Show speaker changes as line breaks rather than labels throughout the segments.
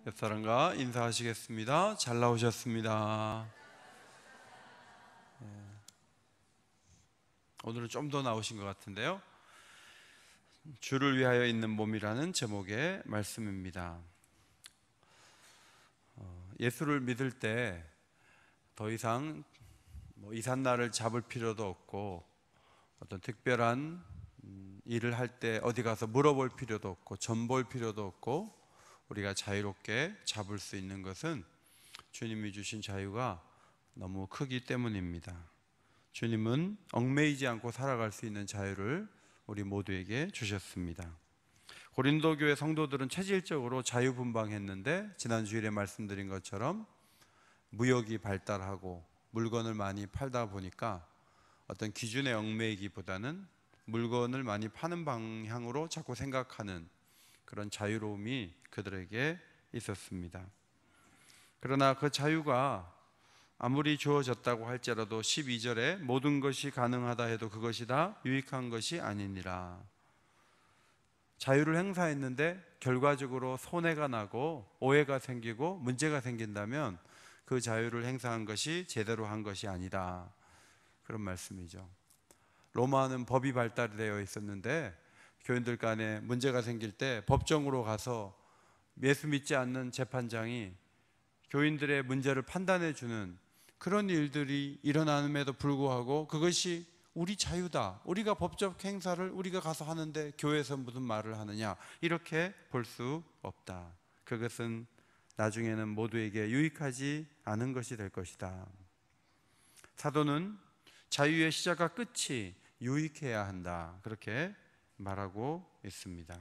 옆사람과 인사하시겠습니다. 잘 나오셨습니다. 오늘은 좀 더 나오신 것 같은데요. 주를 위하여 있는 몸이라는 제목의 말씀입니다. 예수를 믿을 때 더 이상 이삿날을 잡을 필요도 없고, 어떤 특별한 일을 할 때 어디 가서 물어볼 필요도 없고, 전 볼 필요도 없고, 우리가 자유롭게 잡을 수 있는 것은 주님이 주신 자유가 너무 크기 때문입니다. 주님은 얽매이지 않고 살아갈 수 있는 자유를 우리 모두에게 주셨습니다. 고린도 교회 성도들은 체질적으로 자유분방했는데, 지난 주일에 말씀드린 것처럼 무역이 발달하고 물건을 많이 팔다 보니까 어떤 기준에 얽매이기보다는 물건을 많이 파는 방향으로 자꾸 생각하는 그런 자유로움이 그들에게 있었습니다. 그러나 그 자유가 아무리 주어졌다고 할지라도 12절에 모든 것이 가능하다 해도 그것이 다 유익한 것이 아니니라. 자유를 행사했는데 결과적으로 손해가 나고 오해가 생기고 문제가 생긴다면 그 자유를 행사한 것이 제대로 한 것이 아니다, 그런 말씀이죠. 로마는 법이 발달되어 있었는데 교인들 간에 문제가 생길 때 법정으로 가서 예수 믿지 않는 재판장이 교인들의 문제를 판단해 주는 그런 일들이 일어남에도 불구하고 그것이 우리 자유다, 우리가 법적 행사를 우리가 가서 하는데 교회에서 무슨 말을 하느냐, 이렇게 볼 수 없다. 그것은 나중에는 모두에게 유익하지 않은 것이 될 것이다. 사도는 자유의 시작과 끝이 유익해야 한다, 그렇게 말하고 있습니다.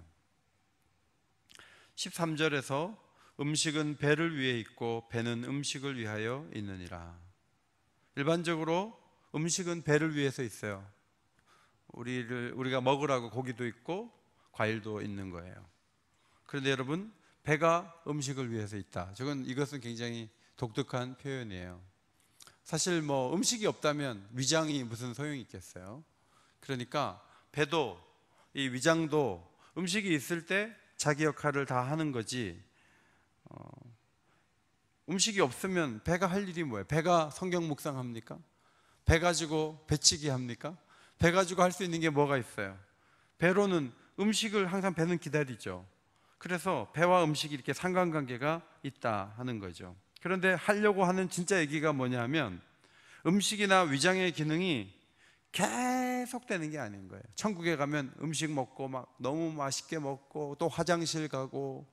13절에서 음식은 배를 위해 있고 배는 음식을 위하여 있느니라. 일반적으로 음식은 배를 위해서 있어요. 우리가 먹으라고 고기도 있고 과일도 있는 거예요. 그런데 여러분, 배가 음식을 위해서 있다. 이것은 굉장히 독특한 표현이에요. 사실 음식이 없다면 위장이 무슨 소용이 있겠어요? 그러니까 배도, 이 위장도 음식이 있을 때 자기 역할을 다 하는 거지, 음식이 없으면 배가 할 일이 뭐예요? 배가 성경 묵상합니까? 배 가지고 배치기 합니까? 배 가지고 할 수 있는 게 뭐가 있어요? 배로는 음식을 항상 배는 기다리죠. 그래서 배와 음식이 이렇게 상관관계가 있다 하는 거죠. 그런데 하려고 하는 진짜 얘기가 뭐냐면, 음식이나 위장의 기능이 계속되는 게 아닌 거예요. 천국에 가면 음식 먹고 막 너무 맛있게 먹고 또 화장실 가고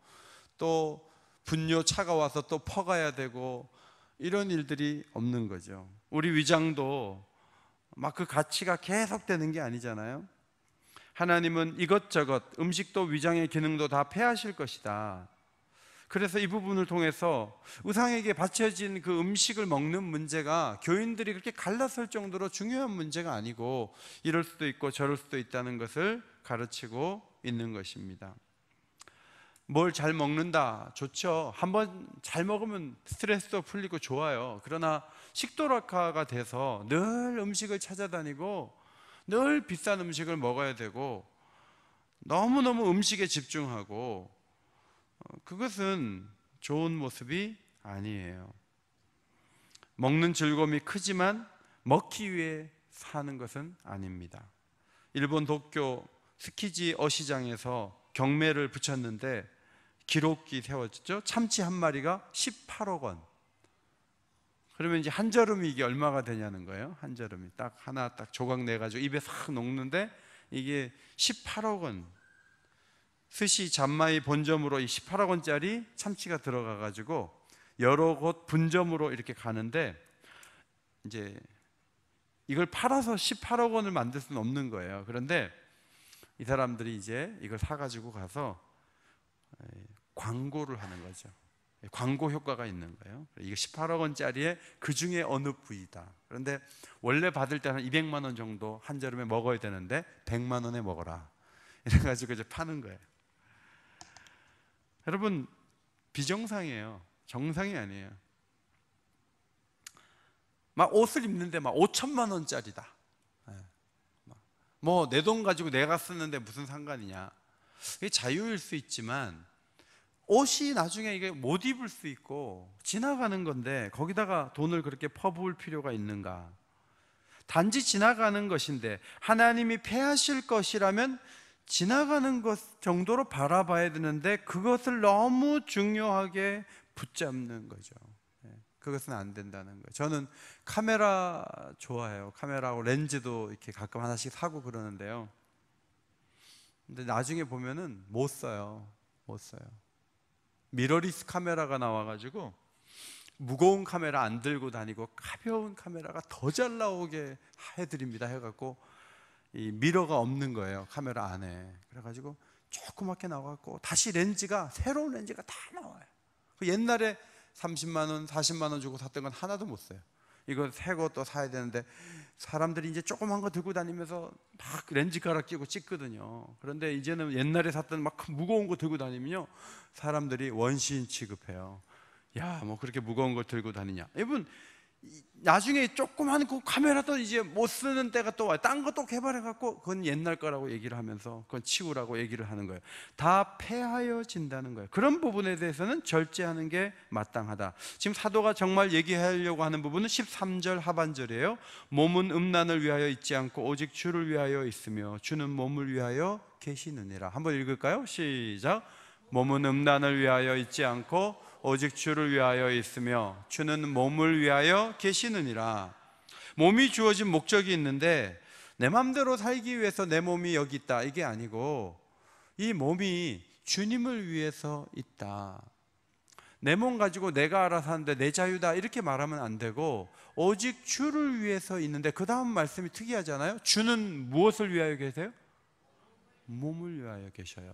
또 분뇨 차가워서 또 퍼가야 되고, 이런 일들이 없는 거죠. 우리 위장도 막 그 가치가 계속되는 게 아니잖아요. 하나님은 이것저것, 음식도 위장의 기능도 다 폐하실 것이다. 그래서 이 부분을 통해서 우상에게 바쳐진 그 음식을 먹는 문제가 교인들이 그렇게 갈라설 정도로 중요한 문제가 아니고, 이럴 수도 있고 저럴 수도 있다는 것을 가르치고 있는 것입니다. 뭘 잘 먹는다, 좋죠. 한번 잘 먹으면 스트레스도 풀리고 좋아요. 그러나 식도락화가 돼서 늘 음식을 찾아다니고 늘 비싼 음식을 먹어야 되고 너무너무 음식에 집중하고, 그것은 좋은 모습이 아니에요. 먹는 즐거움이 크지만 먹기 위해 사는 것은 아닙니다. 일본 도쿄 스키지 어시장에서 경매를 붙였는데 기록이 세워졌죠. 참치 한 마리가 18억 원. 그러면 이제 한 저름이 이게 얼마가 되냐는 거예요. 한 저름이 딱 하나 딱 조각 내가지고 입에 싹 녹는데 이게 18억 원. 스시 잔마이 본점으로 이 18억 원짜리 참치가 들어가가지고 여러 곳 분점으로 이렇게 가는데, 이제 이걸 팔아서 18억 원을 만들 수는 없는 거예요. 그런데 이 사람들이 이제 이걸 사가지고 가서 광고를 하는 거죠. 광고 효과가 있는 거예요. 이게 18억 원짜리의 그 중에 어느 부위다. 그런데 원래 받을 때는 200만 원 정도 한 저름에 먹어야 되는데 100만 원에 먹어라, 이래가지고 이제 파는 거예요. 여러분, 비정상이에요. 정상이 아니에요. 막 옷을 입는데 막 5천만 원짜리다. 내 돈 가지고 내가 쓰는데 무슨 상관이냐. 이게 자유일 수 있지만 옷이 나중에 이게 못 입을 수 있고 지나가는 건데 거기다가 돈을 그렇게 퍼부을 필요가 있는가? 단지 지나가는 것인데 하나님이 패하실 것이라면 지나가는 것 정도로 바라봐야 되는데 그것을 너무 중요하게 붙잡는 거죠. 그것은 안 된다는 거예요. 저는 카메라 좋아해요. 카메라하고 렌즈도 이렇게 가끔 하나씩 사고 그러는데요. 근데 나중에 보면은 못 써요. 못 써요. 미러리스 카메라가 나와가지고 무거운 카메라 안 들고 다니고 가벼운 카메라가 더 잘 나오게 해드립니다 해갖고 이 미러가 없는 거예요, 카메라 안에. 그래가지고 조그맣게 나와갖고 다시 렌즈가, 새로운 렌즈가 다 나와요. 옛날에 30만 원, 40만 원 주고 샀던 건 하나도 못 써요. 이거 새 거 또 사야 되는데 사람들이 이제 조그만 거 들고 다니면서 막 렌즈 갈아 끼고 찍거든요. 그런데 이제는 옛날에 샀던 막 무거운 거 들고 다니면요, 사람들이 원시인 취급해요. 야, 뭐 그렇게 무거운 걸 들고 다니냐. 여러분, 나중에 조그만 그 카메라도 이제 못 쓰는 때가 또 와요. 딴 거 또 개발해갖고 그건 옛날 거라고 얘기를 하면서 그건 치우라고 얘기를 하는 거예요. 다 폐하여진다는 거예요. 그런 부분에 대해서는 절제하는 게 마땅하다. 지금 사도가 정말 얘기하려고 하는 부분은 13절 하반절이에요. 몸은 음란을 위하여 있지 않고 오직 주를 위하여 있으며 주는 몸을 위하여 계시느니라. 한번 읽을까요? 시작. 몸은 음란을 위하여 있지 않고 오직 주를 위하여 있으며 주는 몸을 위하여 계시느니라. 몸이 주어진 목적이 있는데 내 맘대로 살기 위해서 내 몸이 여기 있다, 이게 아니고 이 몸이 주님을 위해서 있다. 내 몸 가지고 내가 알아서 하는데 내 자유다, 이렇게 말하면 안 되고 오직 주를 위해서 있는데 그 다음 말씀이 특이하잖아요. 주는 무엇을 위하여 계세요? 몸을 위하여 계셔요.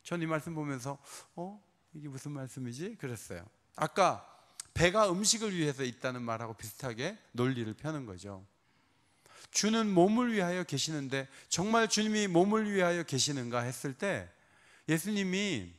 전 이 말씀 보면서 이게 무슨 말씀이지? 그랬어요. 아까 배가 음식을 위해서 있다는 말하고 비슷하게 논리를 펴는 거죠. 주는 몸을 위하여 계시는데 정말 주님이 몸을 위하여 계시는가 했을 때 예수님이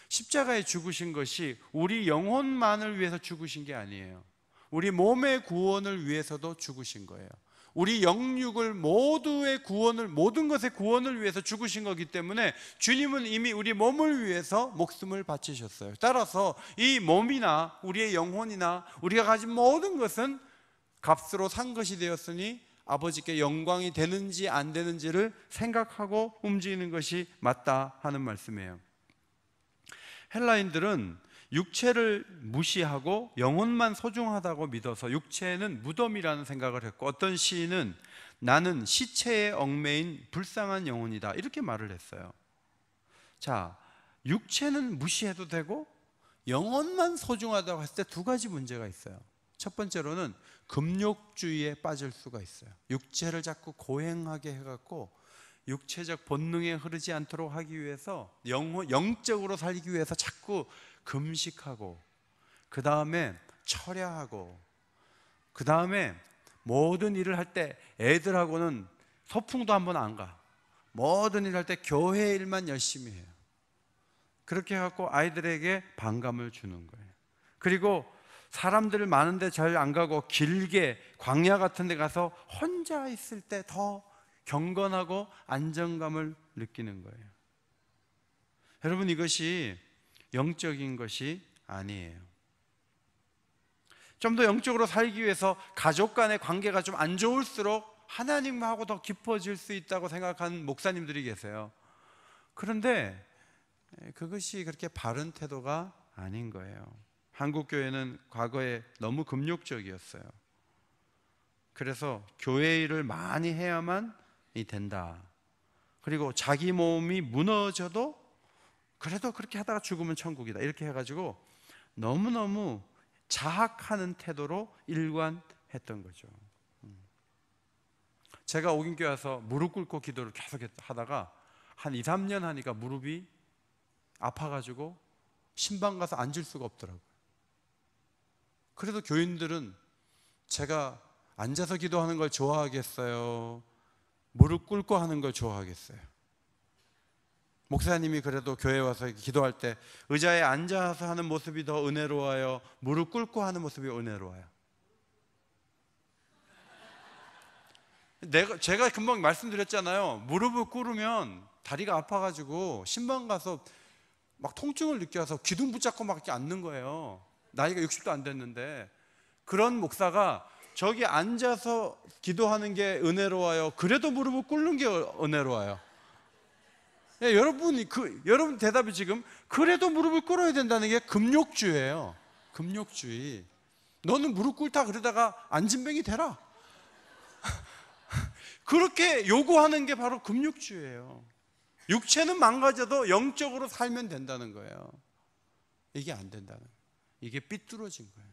십자가에 죽으신 것이 우리 영혼만을 위해서 죽으신 게 아니에요. 우리 몸의 구원을 위해서도 죽으신 거예요. 우리 영육을 모두의 구원을, 모든 것의 구원을 위해서 죽으신 거기 때문에 주님은 이미 우리 몸을 위해서 목숨을 바치셨어요. 따라서 이 몸이나 우리의 영혼이나 우리가 가진 모든 것은 값으로 산 것이 되었으니 아버지께 영광이 되는지 안 되는지를 생각하고 움직이는 것이 맞다 하는 말씀이에요. 헬라인들은 육체를 무시하고 영혼만 소중하다고 믿어서 육체는 무덤이라는 생각을 했고, 어떤 시인은 나는 시체에 얽매인 불쌍한 영혼이다, 이렇게 말을 했어요. 자, 육체는 무시해도 되고 영혼만 소중하다고 했을 때 두 가지 문제가 있어요. 첫 번째로는 금욕주의에 빠질 수가 있어요. 육체를 자꾸 고행하게 해갖고 육체적 본능에 흐르지 않도록 하기 위해서 영적으로 살기 위해서 자꾸 금식하고, 그 다음에 철야하고, 그 다음에 모든 일을 할 때 애들하고는 소풍도 한번 안 가. 모든 일을 할 때 교회 일만 열심히 해요. 그렇게 해갖고 아이들에게 반감을 주는 거예요. 그리고 사람들 많은데 잘 안 가고 길게 광야 같은 데 가서 혼자 있을 때 더 경건하고 안정감을 느끼는 거예요. 여러분, 이것이 영적인 것이 아니에요. 좀 더 영적으로 살기 위해서 가족 간의 관계가 좀 안 좋을수록 하나님하고 더 깊어질 수 있다고 생각하는 목사님들이 계세요. 그런데 그것이 그렇게 바른 태도가 아닌 거예요. 한국 교회는 과거에 너무 금욕적이었어요. 그래서 교회 일을 많이 해야만 된다. 그리고 자기 몸이 무너져도 그래도 그렇게 하다가 죽으면 천국이다, 이렇게 해가지고 너무너무 자학하는 태도로 일관했던 거죠. 제가 오긴교회 와서 무릎 꿇고 기도를 계속 하다가 한 2, 3년 하니까 무릎이 아파가지고 신방 가서 앉을 수가 없더라고요. 그래도 교인들은 제가 앉아서 기도하는 걸 좋아하겠어요? 무릎 꿇고 하는 걸 좋아하겠어요? 목사님이 그래도 교회 와서 기도할 때 의자에 앉아서 하는 모습이 더 은혜로워요? 무릎 꿇고 하는 모습이 은혜로워요? 제가 금방 말씀드렸잖아요. 무릎을 꿇으면 다리가 아파가지고 신방 가서 막 통증을 느껴서 기둥 붙잡고 막 이렇게 앉는 거예요. 나이가 60도 안 됐는데. 그런 목사가 저기 앉아서 기도하는 게 은혜로워요, 그래도 무릎을 꿇는 게 은혜로워요? 예, 여러분 대답이 지금 그래도 무릎을 꿇어야 된다는 게 금욕주예요. 금욕주의. 너는 무릎 꿇다 그러다가 안진뱅이 되라. 그렇게 요구하는 게 바로 금욕주예요. 육체는 망가져도 영적으로 살면 된다는 거예요. 이게 안 된다는 거예요. 이게 삐뚤어진 거예요.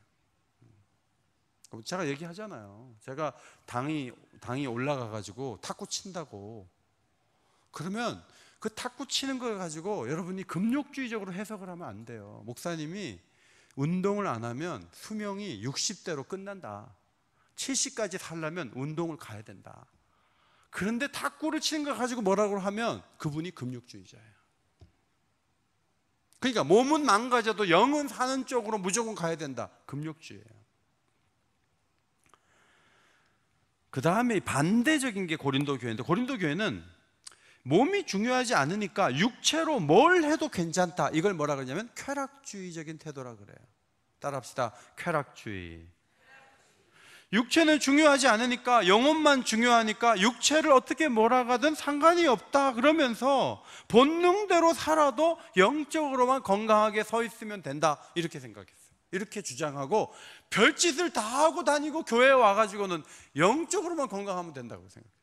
제가 얘기하잖아요. 제가 당이 올라가가지고 탁구 친다고. 그러면 그 탁구 치는 걸 가지고 여러분이 금욕주의적으로 해석을 하면 안 돼요. 목사님이 운동을 안 하면 수명이 60대로 끝난다. 70까지 살려면 운동을 가야 된다. 그런데 탁구를 치는 걸 가지고 뭐라고 하면 그분이 금욕주의자예요. 그러니까 몸은 망가져도 영은 사는 쪽으로 무조건 가야 된다. 금욕주의예요. 그 다음에 반대적인 게 고린도 교회인데, 고린도 교회는 몸이 중요하지 않으니까 육체로 뭘 해도 괜찮다. 이걸 뭐라 그러냐면 쾌락주의적인 태도라 그래요. 따라합시다. 쾌락주의. 육체는 중요하지 않으니까, 영혼만 중요하니까 육체를 어떻게 몰아가든 상관이 없다 그러면서 본능대로 살아도 영적으로만 건강하게 서 있으면 된다, 이렇게 생각했어요. 이렇게 주장하고 별짓을 다 하고 다니고 교회에 와가지고는 영적으로만 건강하면 된다고 생각해요.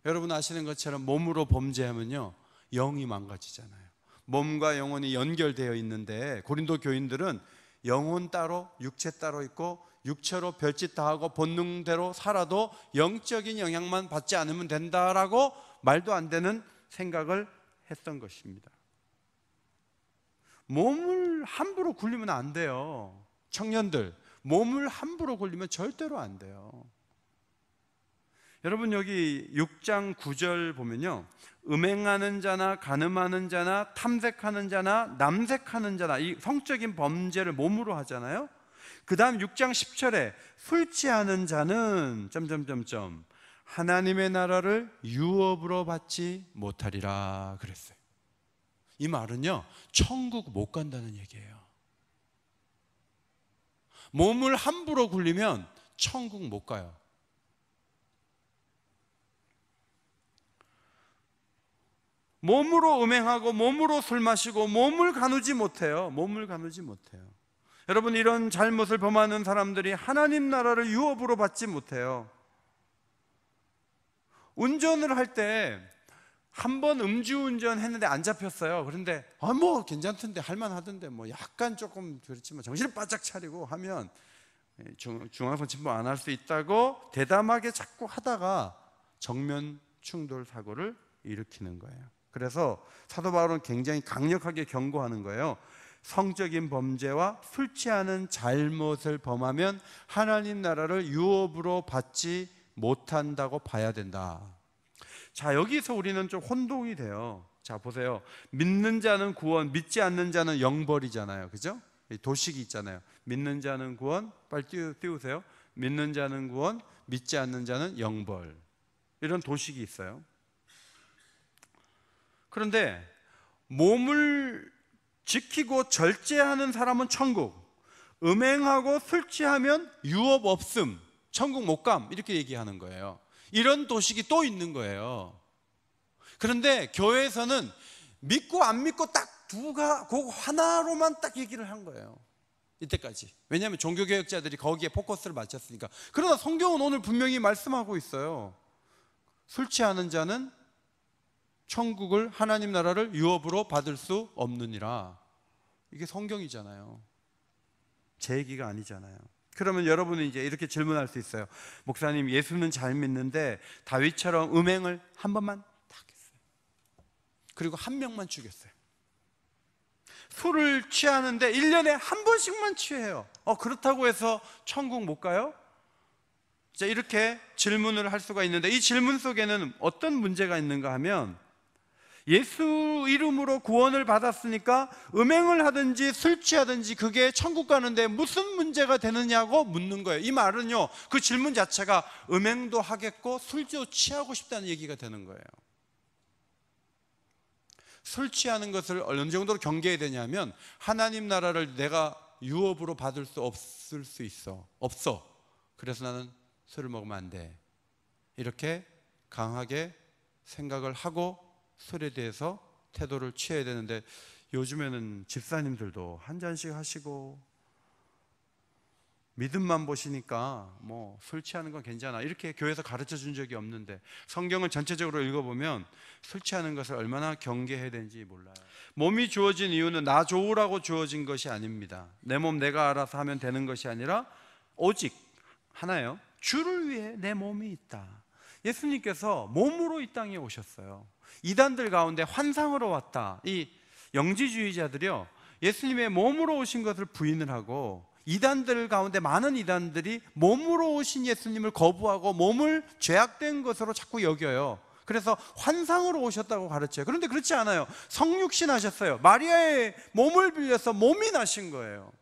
여러분 아시는 것처럼 몸으로 범죄하면요, 영이 망가지잖아요. 몸과 영혼이 연결되어 있는데 고린도 교인들은 영혼 따로 육체 따로 있고, 육체로 별짓 다 하고 본능대로 살아도 영적인 영향만 받지 않으면 된다라고 말도 안 되는 생각을 했던 것입니다. 몸을 함부로 굴리면 안 돼요. 청년들, 몸을 함부로 굴리면 절대로 안 돼요. 여러분 여기 6장 9절 보면요, 음행하는 자나 간음하는 자나 탐색하는 자나 남색하는 자나, 이 성적인 범죄를 몸으로 하잖아요. 그 다음 6장 10절에 술 취하는 자는 하나님의 나라를 유업으로 받지 못하리라 그랬어요. 이 말은요, 천국 못 간다는 얘기예요. 몸을 함부로 굴리면 천국 못 가요. 몸으로 음행하고 몸으로 술 마시고 몸을 가누지 못해요. 몸을 가누지 못해요. 여러분, 이런 잘못을 범하는 사람들이 하나님 나라를 유업으로 받지 못해요. 운전을 할 때 한 번 음주운전 했는데 안 잡혔어요. 그런데 뭐 괜찮던데, 할만하던데, 뭐 약간 조금 그렇지만 정신을 바짝 차리고 하면 중앙선 침범 안 할 수 있다고 대담하게 자꾸 하다가 정면 충돌 사고를 일으키는 거예요. 그래서 사도 바울은 굉장히 강력하게 경고하는 거예요. 성적인 범죄와 술 취하는 잘못을 범하면 하나님 나라를 유업으로 받지 못한다고 봐야 된다. 자, 여기서 우리는 좀 혼동이 돼요. 자, 보세요. 믿는 자는 구원, 믿지 않는 자는 영벌이잖아요. 그죠? 도식이 있잖아요. 믿는 자는 구원, 빨리 띄우세요. 믿는 자는 구원, 믿지 않는 자는 영벌. 이런 도식이 있어요. 그런데 몸을 지키고 절제하는 사람은 천국, 음행하고 술 취하면 유업 없음, 천국 못 감, 이렇게 얘기하는 거예요. 이런 도식이 또 있는 거예요. 그런데 교회에서는 믿고 안 믿고 딱 그 하나로만 딱 얘기를 한 거예요. 이때까지. 왜냐하면 종교개혁자들이 거기에 포커스를 맞췄으니까. 그러나 성경은 오늘 분명히 말씀하고 있어요. 술 취하는 자는 천국을, 하나님 나라를 유업으로 받을 수 없느니라. 이게 성경이잖아요. 제 얘기가 아니잖아요. 그러면 여러분은 이제 이렇게 질문할 수 있어요. 목사님, 예수는 잘 믿는데 다윗처럼 음행을 한 번만 딱 했어요. 그리고 한 명만 죽였어요. 술을 취하는데 1년에 한 번씩만 취해요. 그렇다고 해서 천국 못 가요? 자, 이렇게 질문을 할 수가 있는데, 이 질문 속에는 어떤 문제가 있는가 하면, 예수 이름으로 구원을 받았으니까 음행을 하든지 술 취하든지 그게 천국 가는데 무슨 문제가 되느냐고 묻는 거예요. 이 말은요, 그 질문 자체가 음행도 하겠고 술도 취하고 싶다는 얘기가 되는 거예요. 술 취하는 것을 어느 정도로 경계해야 되냐면 하나님 나라를 내가 유업으로 받을 수 없을 수 있어. 없어. 그래서 나는 술을 먹으면 안 돼. 이렇게 강하게 생각을 하고 술에 대해서 태도를 취해야 되는데 요즘에는 집사님들도 한 잔씩 하시고 믿음만 보시니까 뭐 술 취하는 건 괜찮아 이렇게 교회에서 가르쳐 준 적이 없는데 성경을 전체적으로 읽어보면 술 취하는 것을 얼마나 경계해야 되는지 몰라요. 몸이 주어진 이유는 나 좋으라고 주어진 것이 아닙니다. 내 몸 내가 알아서 하면 되는 것이 아니라 오직 하나예요. 주를 위해 내 몸이 있다. 예수님께서 몸으로 이 땅에 오셨어요. 이단들 가운데 환상으로 왔다. 이 영지주의자들이요, 예수님의 몸으로 오신 것을 부인을 하고 이단들 가운데 많은 이단들이 몸으로 오신 예수님을 거부하고 몸을 죄악된 것으로 자꾸 여겨요. 그래서 환상으로 오셨다고 가르쳐요. 그런데 그렇지 않아요. 성육신 하셨어요. 마리아의 몸을 빌려서 몸이 나신 거예요.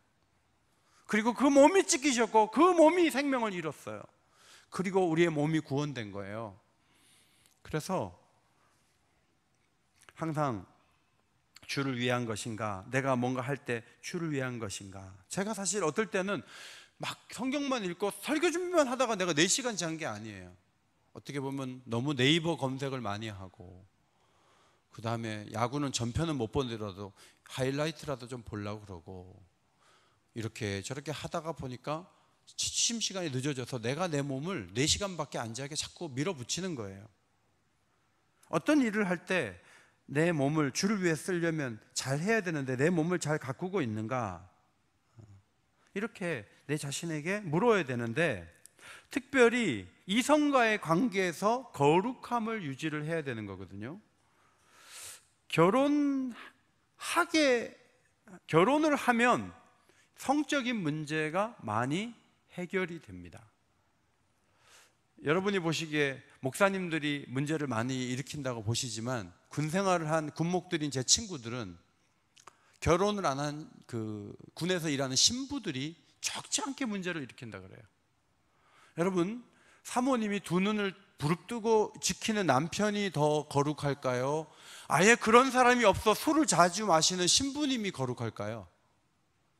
그리고 그 몸이 찢기셨고 그 몸이 생명을 잃었어요. 그리고 우리의 몸이 구원된 거예요. 그래서 항상 주를 위한 것인가, 내가 뭔가 할 때 주를 위한 것인가. 제가 사실 어떨 때는 막 성경만 읽고 설교 준비만 하다가 내가 4시간 잔 게 아니에요. 어떻게 보면 너무 네이버 검색을 많이 하고, 그 다음에 야구는 전편은 못 보더라도 하이라이트라도 좀 보려고 그러고, 이렇게 저렇게 하다가 보니까 취침 시간이 늦어져서 내가 내 몸을 4시간밖에 안 자게 자꾸 밀어붙이는 거예요. 어떤 일을 할 때 내 몸을 주를 위해 쓰려면 잘 해야 되는데 내 몸을 잘 가꾸고 있는가, 이렇게 내 자신에게 물어야 되는데, 특별히 이성과의 관계에서 거룩함을 유지를 해야 되는 거거든요. 결혼을 하면 성적인 문제가 많이 해결이 됩니다. 여러분이 보시기에 목사님들이 문제를 많이 일으킨다고 보시지만, 군 생활을 한 군목들인 제 친구들은 결혼을 안 한 그 군에서 일하는 신부들이 적지 않게 문제를 일으킨다 그래요. 여러분, 사모님이 두 눈을 부릅뜨고 지키는 남편이 더 거룩할까요? 아예 그런 사람이 없어 술을 자주 마시는 신부님이 거룩할까요?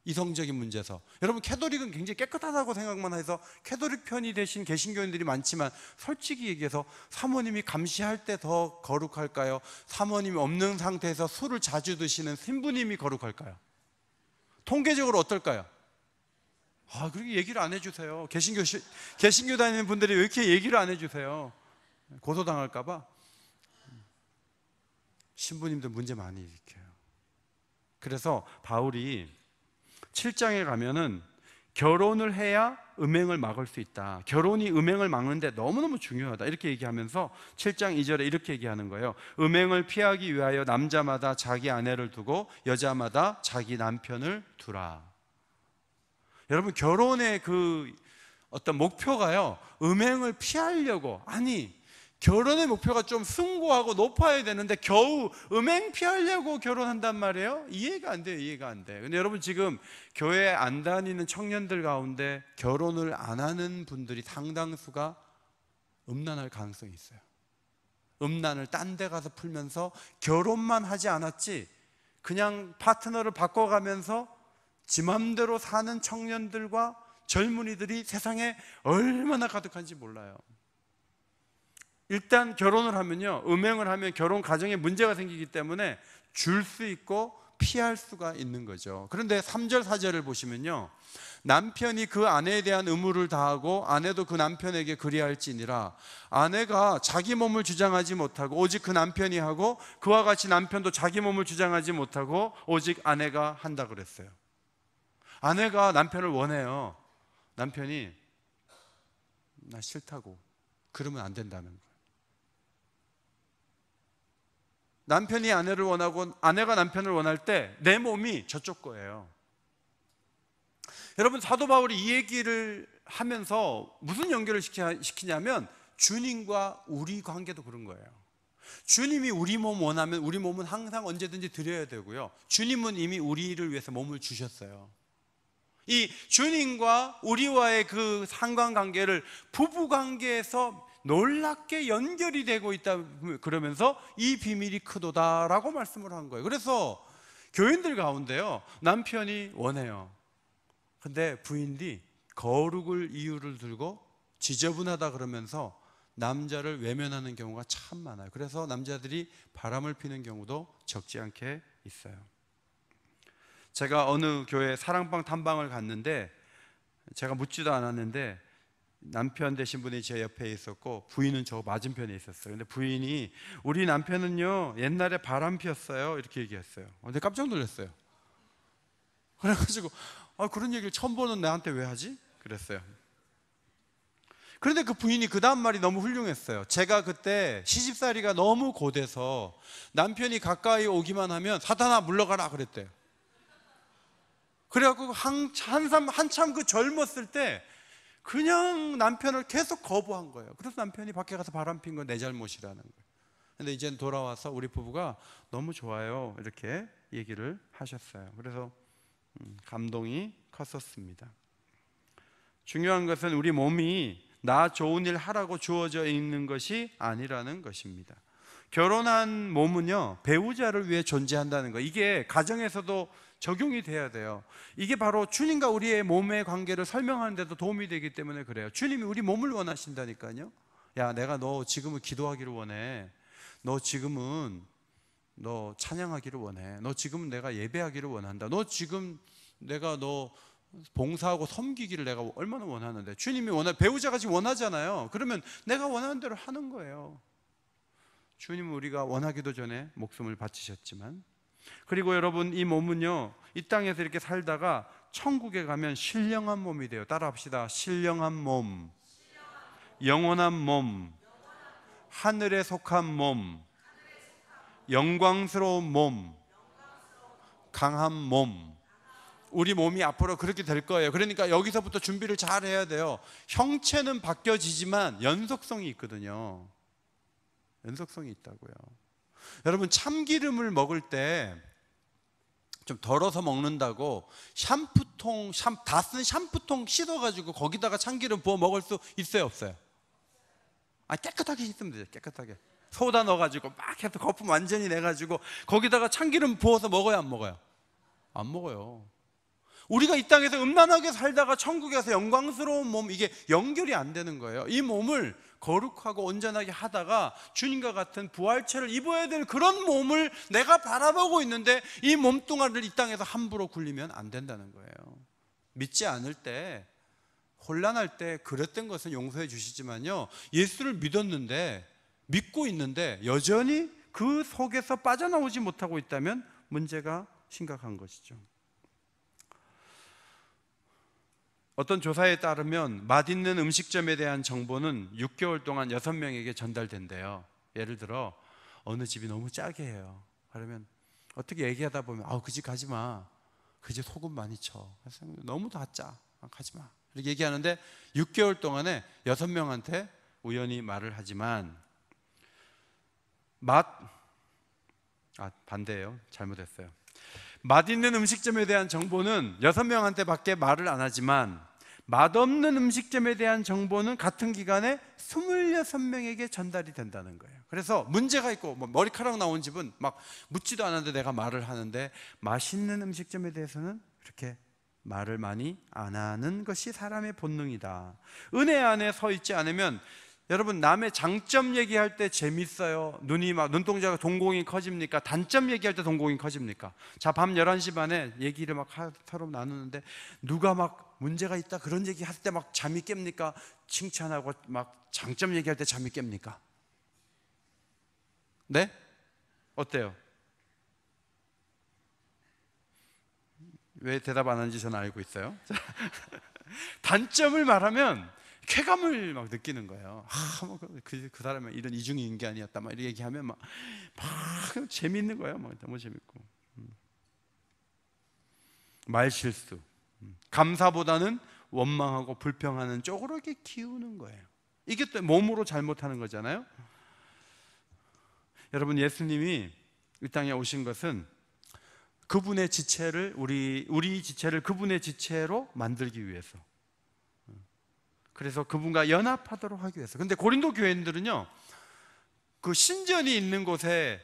이성적인 문제에서. 여러분, 캐톨릭은 굉장히 깨끗하다고 생각만 해서 캐톨릭 편이 되신 개신교인들이 많지만, 솔직히 얘기해서 사모님이 감시할 때 더 거룩할까요? 사모님이 없는 상태에서 술을 자주 드시는 신부님이 거룩할까요? 통계적으로 어떨까요? 그렇게 얘기를 안 해주세요. 개신교 다니는 분들이 왜 이렇게 얘기를 안 해주세요? 고소당할까봐. 신부님들 문제 많이 일으켜요. 그래서 바울이 7장에 가면은 결혼을 해야 음행을 막을 수 있다. 결혼이 음행을 막는데 너무너무 중요하다. 이렇게 얘기하면서 7장 2절에 이렇게 얘기하는 거예요. 음행을 피하기 위하여 남자마다 자기 아내를 두고 여자마다 자기 남편을 두라. 여러분, 결혼의 그 어떤 목표가요, 음행을 피하려고, 아니 결혼의 목표가 좀 숭고하고 높아야 되는데 겨우 음행 피하려고 결혼한단 말이에요? 이해가 안 돼요. 이해가 안 돼요. 근데 여러분, 지금 교회 안 다니는 청년들 가운데 결혼을 안 하는 분들이 상당수가 음란할 가능성이 있어요. 음란을 딴 데 가서 풀면서 결혼만 하지 않았지 그냥 파트너를 바꿔가면서 지 맘대로 사는 청년들과 젊은이들이 세상에 얼마나 가득한지 몰라요. 일단 결혼을 하면요, 음행을 하면 결혼 가정에 문제가 생기기 때문에 줄 수 있고 피할 수가 있는 거죠. 그런데 3절 4절을 보시면요, 남편이 그 아내에 대한 의무를 다하고 아내도 그 남편에게 그리할지니라. 아내가 자기 몸을 주장하지 못하고 오직 그 남편이 하고, 그와 같이 남편도 자기 몸을 주장하지 못하고 오직 아내가 한다 그랬어요. 아내가 남편을 원해요. 남편이 나 싫다고 그러면 안 된다는 거예요. 남편이 아내를 원하고 아내가 남편을 원할 때 내 몸이 저쪽 거예요. 여러분, 사도 바울이 이 얘기를 하면서 무슨 연결을 시키냐면 주님과 우리 관계도 그런 거예요. 주님이 우리 몸 원하면 우리 몸은 항상 언제든지 드려야 되고요, 주님은 이미 우리를 위해서 몸을 주셨어요. 이 주님과 우리와의 그 상관관계를 부부관계에서 놀랍게 연결이 되고 있다 그러면서 이 비밀이 크도다라고 말씀을 한 거예요. 그래서 교인들 가운데요, 남편이 원해요. 근데 부인이 거룩을 이유를 들고 지저분하다 그러면서 남자를 외면하는 경우가 참 많아요. 그래서 남자들이 바람을 피는 경우도 적지 않게 있어요. 제가 어느 교회 사랑방 탐방을 갔는데 제가 묻지도 않았는데 남편 되신 분이 제 옆에 있었고 부인은 저 맞은편에 있었어요. 근데 부인이 우리 남편은요 옛날에 바람 피웠어요 이렇게 얘기했어요. 근데 깜짝 놀랐어요. 그래가지고 그런 얘기를 처음 보는 나한테 왜 하지? 그랬어요. 그런데 그 부인이 그 다음 말이 너무 훌륭했어요. 제가 그때 시집살이가 너무 고돼서 남편이 가까이 오기만 하면 사탄아 물러가라 그랬대요. 그래갖고 한참 그 젊었을 때 그냥 남편을 계속 거부한 거예요. 그래서 남편이 밖에 가서 바람 핀 건 내 잘못이라는 거예요. 근데 이제는 돌아와서 우리 부부가 너무 좋아요 이렇게 얘기를 하셨어요. 그래서 감동이 컸었습니다. 중요한 것은 우리 몸이 나 좋은 일 하라고 주어져 있는 것이 아니라는 것입니다. 결혼한 몸은요 배우자를 위해 존재한다는 거, 이게 가정에서도 적용이 돼야 돼요. 이게 바로 주님과 우리의 몸의 관계를 설명하는 데도 도움이 되기 때문에 그래요. 주님이 우리 몸을 원하신다니까요. 야, 내가 너 지금은 기도하기를 원해. 너 지금은 너 찬양하기를 원해. 너 지금은 내가 예배하기를 원한다. 너 지금 내가 너 봉사하고 섬기기를 내가 얼마나 원하는데, 주님이 배우자가 지금 원하잖아요. 그러면 내가 원하는 대로 하는 거예요. 주님은 우리가 원하기도 전에 목숨을 바치셨지만, 그리고 여러분 이 몸은요 이 땅에서 이렇게 살다가 천국에 가면 신령한 몸이 돼요. 따라합시다. 신령한 몸, 영원한 몸, 하늘에 속한 몸, 영광스러운 몸, 강한 몸. 우리 몸이 앞으로 그렇게 될 거예요. 그러니까 여기서부터 준비를 잘 해야 돼요. 형체는 바뀌어지지만 연속성이 있거든요. 연속성이 있다고요. 여러분 참기름을 먹을 때 좀 덜어서 먹는다고 다 쓴 샴푸통 씻어가지고 거기다가 참기름 부어 먹을 수 있어요 없어요? 깨끗하게 씻으면 되죠. 깨끗하게 소다 넣어가지고 막 해서 거품 완전히 내가지고 거기다가 참기름 부어서 먹어요 안 먹어요? 안 먹어요. 우리가 이 땅에서 음란하게 살다가 천국에서 영광스러운 몸, 이게 연결이 안 되는 거예요. 이 몸을 거룩하고 온전하게 하다가 주님과 같은 부활체를 입어야 될 그런 몸을 내가 바라보고 있는데 이 몸뚱아리를 이 땅에서 함부로 굴리면 안 된다는 거예요. 믿지 않을 때, 혼란할 때 그랬던 것은 용서해 주시지만요, 예수를 믿고 있는데 여전히 그 속에서 빠져나오지 못하고 있다면 문제가 심각한 것이죠. 어떤 조사에 따르면 맛있는 음식점에 대한 정보는 6개월 동안 6명에게 전달된대요. 예를 들어 어느 집이 너무 짜게 해요. 그러면 어떻게 얘기하다 보면 그 집 가지 마. 그 집 소금 많이 쳐. 너무 다 짜. 가지 마. 이렇게 얘기하는데 6개월 동안에 6명한테 우연히 말을 하지만 반대예요. 잘못했어요. 맛있는 음식점에 대한 정보는 6명한테 밖에 말을 안 하지만 맛없는 음식점에 대한 정보는 같은 기간에 26명에게 전달이 된다는 거예요. 그래서 문제가 있고 머리카락 나온 집은 막 묻지도 않았는데 내가 말을 하는데, 맛있는 음식점에 대해서는 그렇게 말을 많이 안 하는 것이 사람의 본능이다. 은혜 안에 서 있지 않으면 여러분 남의 장점 얘기할 때 재밌어요? 눈동자가 동공이 커집니까? 단점 얘기할 때 동공이 커집니까? 자, 밤 11시 반에 얘기를 막 서로 나누는데 누가 막 문제가 있다 그런 얘기 할 때 막 잠이 깹니까? 칭찬하고 막 장점 얘기할 때 잠이 깹니까? 네? 어때요? 왜 대답 안 하는지 저는 알고 있어요. 단점을 말하면 쾌감을 막 느끼는 거예요. 그 사람은 이런 이중의 인간이었다 막 이렇게 얘기하면 막 재밌는 거예요. 막 너무 재밌고. 말실수, 감사보다는 원망하고 불평하는 쪽으로 이렇게 키우는 거예요. 이게 또 몸으로 잘못하는 거잖아요. 여러분, 예수님이 이 땅에 오신 것은 그분의 지체를 우리 지체를 그분의 지체로 만들기 위해서, 그래서 그분과 연합하도록 하기 위해서. 근데 고린도 교인들은요, 그 신전이 있는 곳에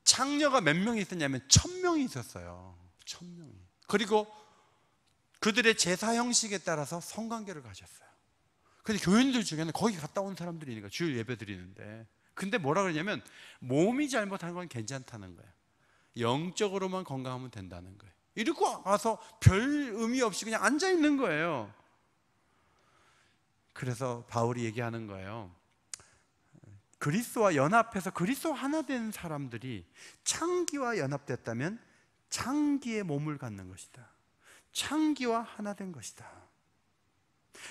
창녀가 몇 명이 있었냐면 1000명이 있었어요. 1000명이. 그리고 그들의 제사 형식에 따라서 성관계를 가졌어요. 근데 교인들 중에는 거기 갔다 온 사람들이 있는 거예요. 주일 예배 드리는데. 근데 뭐라 그러냐면 몸이 잘못한 건 괜찮다는 거예요. 영적으로만 건강하면 된다는 거예요. 이러고 와서 별 의미 없이 그냥 앉아 있는 거예요. 그래서 바울이 얘기하는 거예요. 그리스도와 연합해서 그리스도와 하나 된 사람들이 창기와 연합됐다면 창기의 몸을 갖는 것이다. 창기와 하나 된 것이다.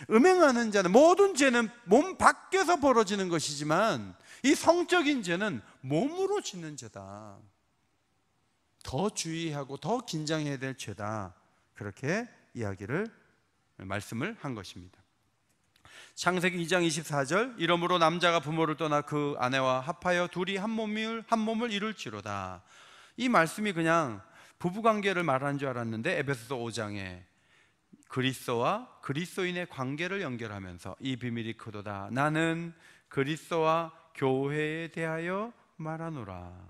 음행하는 자는, 모든 죄는 몸 밖에서 벌어지는 것이지만 이 성적인 죄는 몸으로 짓는 죄다. 더 주의하고 더 긴장해야 될 죄다. 그렇게 말씀을 한 것입니다. 창세기 2장 24절, 이러므로 남자가 부모를 떠나 그 아내와 합하여 둘이 한 몸을 이룰지로다. 이 말씀이 그냥 부부관계를 말하는 줄 알았는데 에베소서 5장에 그리스도와 그리스도인의 관계를 연결하면서 이 비밀이 크도다. 나는 그리스도와 교회에 대하여 말하노라.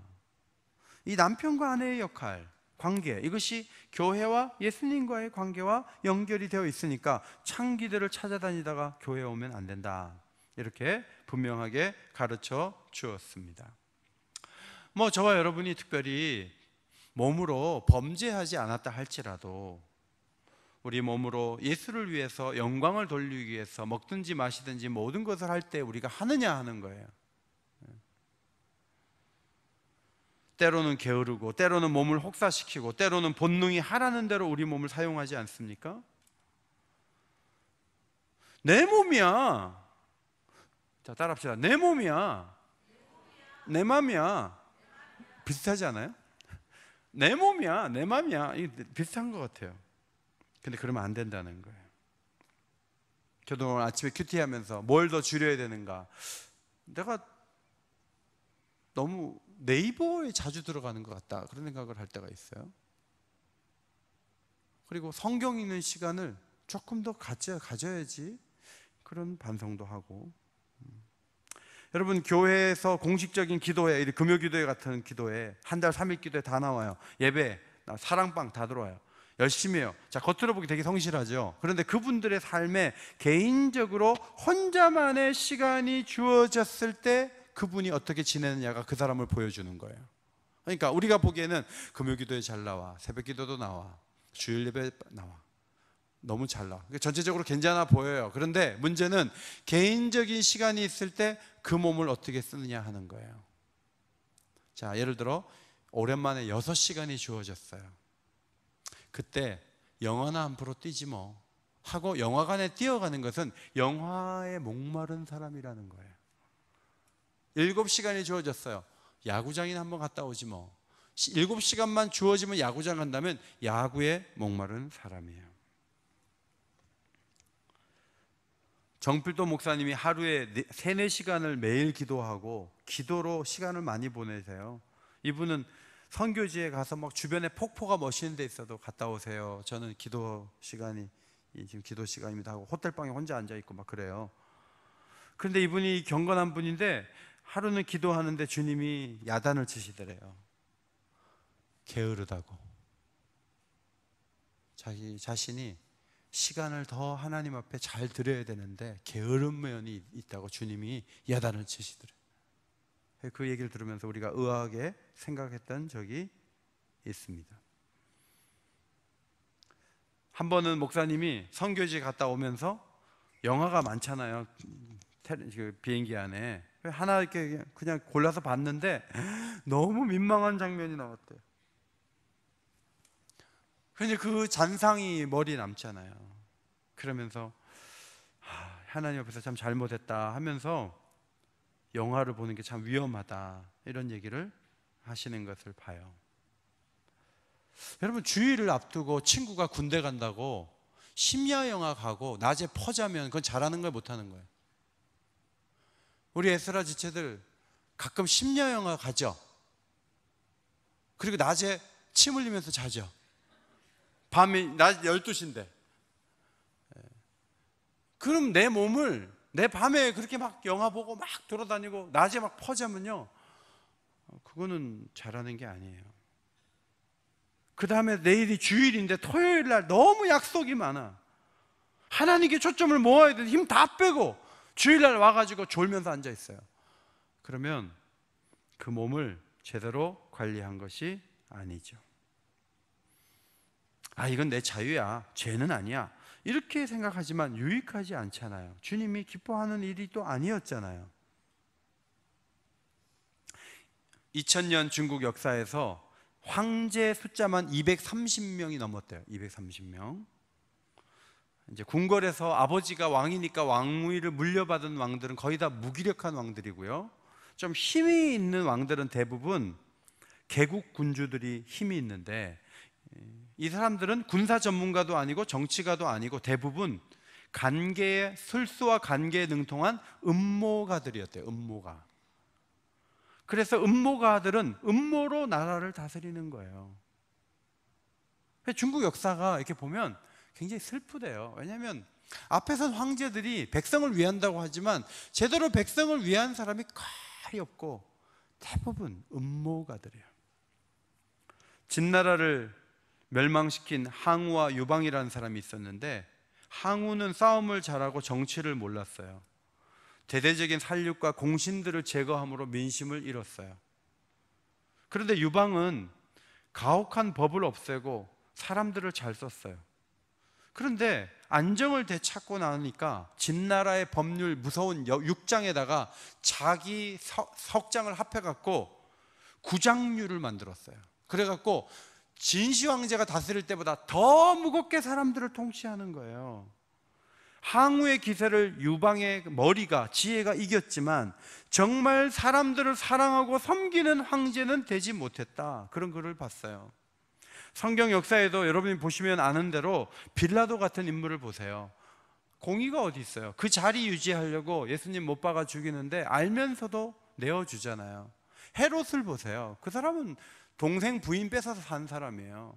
이 남편과 아내의 역할, 관계, 이것이 교회와 예수님과의 관계와 연결이 되어 있으니까 창기들을 찾아다니다가 교회에 오면 안 된다. 이렇게 분명하게 가르쳐 주었습니다. 저와 여러분이 특별히 몸으로 범죄하지 않았다 할지라도 우리 몸으로 예수를 위해서 영광을 돌리기 위해서 먹든지 마시든지 모든 것을 할 때 우리가 하느냐 하는 거예요. 때로는 게으르고 때로는 몸을 혹사시키고 때로는 본능이 하라는 대로 우리 몸을 사용하지 않습니까? 내 몸이야. 자, 따라합시다. 내 몸이야. 내 맘이야. 비슷하지 않아요? 내 몸이야. 내 맘이야. 이게 비슷한 것 같아요. 근데 그러면 안 된다는 거예요. 저도 오늘 아침에 큐티하면서 뭘 더 줄여야 되는가, 내가 너무 네이버에 자주 들어가는 것 같다, 그런 생각을 할 때가 있어요. 그리고 성경 읽는 시간을 조금 더 가져야지, 그런 반성도 하고. 여러분, 교회에서 공식적인 기도회, 금요기도회 같은 기도회, 한 달 3일 기도회 다 나와요. 예배, 사랑방 다 들어와요. 열심히 해요. 자, 겉으로 보기 되게 성실하죠. 그런데 그분들의 삶에 개인적으로 혼자만의 시간이 주어졌을 때 그분이 어떻게 지내느냐가 그 사람을 보여주는 거예요. 그러니까 우리가 보기에는 금요기도에 잘 나와, 새벽기도도 나와, 주일 예배 나와, 너무 잘 나와, 전체적으로 괜찮아 보여요. 그런데 문제는 개인적인 시간이 있을 때 그 몸을 어떻게 쓰느냐 하는 거예요. 자, 예를 들어 오랜만에 6시간이 주어졌어요. 그때 영화나 한 프로 뛰지 뭐 하고 영화관에 뛰어가는 것은 영화에 목마른 사람이라는 거예요. 7시간이 주어졌어요. 야구장이나 한번 갔다 오지 뭐. 7시간만 주어지면 야구장 간다면 야구에 목마른 사람이에요. 정필도 목사님이 하루에 3-4시간을 매일 기도하고 기도로 시간을 많이 보내세요. 이분은 선교지에 가서 막 주변에 폭포가 멋있는 데 있어도 갔다 오세요. 저는 기도 시간이 지금 기도 시간입니다 하고 호텔방에 혼자 앉아 있고 막 그래요. 그런데 이분이 경건한 분인데 하루는 기도하는데 주님이 야단을 치시더래요. 게으르다고. 자기 자신이 시간을 더 하나님 앞에 잘 드려야 되는데 게으른 면이 있다고 주님이 야단을 치시더래요. 그 얘기를 들으면서 우리가 의아하게 생각했던 적이 있습니다. 한 번은 목사님이 선교지 갔다 오면서 영화가 많잖아요, 비행기 안에. 하나 이렇게 그냥 골라서 봤는데 너무 민망한 장면이 나왔대요. 근데 그 잔상이 머리에 남잖아요. 그러면서 하나님 앞에서 참 잘못했다 하면서 영화를 보는 게 참 위험하다, 이런 얘기를 하시는 것을 봐요. 여러분, 주일을 앞두고 친구가 군대 간다고 심야 영화 가고 낮에 퍼자면 그건 잘하는 거예요, 못하는 거예요? 우리 에스라 지체들 가끔 심야 영화 가죠. 그리고 낮에 침 흘리면서 자죠. 밤이 낮 12시인데. 그럼 내 몸을 내 밤에 그렇게 막 영화 보고 막 돌아다니고 낮에 막 퍼자면요, 그거는 잘하는 게 아니에요. 그 다음에 내일이 주일인데 토요일 날 너무 약속이 많아. 하나님께 초점을 모아야 되는데 힘 다 빼고 주일날 와가지고 졸면서 앉아 있어요. 그러면 그 몸을 제대로 관리한 것이 아니죠. 이건 내 자유야, 죄는 아니야, 이렇게 생각하지만 유익하지 않잖아요. 주님이 기뻐하는 일이 또 아니었잖아요. 2000년 중국 역사에서 황제 숫자만 230명이 넘었대요. 230명. 이제 궁궐에서 아버지가 왕이니까 왕위를 물려받은 왕들은 거의 다 무기력한 왕들이고요, 좀 힘이 있는 왕들은 대부분 개국 군주들이 힘이 있는데, 이 사람들은 군사 전문가도 아니고 정치가도 아니고 대부분 간계의 술수와 간계에 능통한 음모가들이었대요. 음모가. 그래서 음모가들은 음모로 나라를 다스리는 거예요. 중국 역사가 이렇게 보면 굉장히 슬프대요. 왜냐하면 앞에선 황제들이 백성을 위한다고 하지만 제대로 백성을 위한 사람이 거의 없고 대부분 음모가들이에요. 진나라를 멸망시킨 항우와 유방이라는 사람이 있었는데, 항우는 싸움을 잘하고 정치를 몰랐어요. 대대적인 살육과 공신들을 제거함으로 민심을 잃었어요. 그런데 유방은 가혹한 법을 없애고 사람들을 잘 썼어요. 그런데 안정을 되찾고 나니까 진나라의 법률 무서운 6장에다가 자기 석장을 합해갖고 구장류를 만들었어요. 그래갖고 진시 황제가 다스릴 때보다 더 무겁게 사람들을 통치하는 거예요. 항우의 기세를 유방의 머리가, 지혜가 이겼지만 정말 사람들을 사랑하고 섬기는 황제는 되지 못했다, 그런 글을 봤어요. 성경 역사에도 여러분이 보시면 아는 대로 빌라도 같은 인물을 보세요. 공의가 어디 있어요? 그 자리 유지하려고 예수님 못 박아 죽이는데 알면서도 내어주잖아요. 헤롯을 보세요. 그 사람은 동생 부인 뺏어서 산 사람이에요.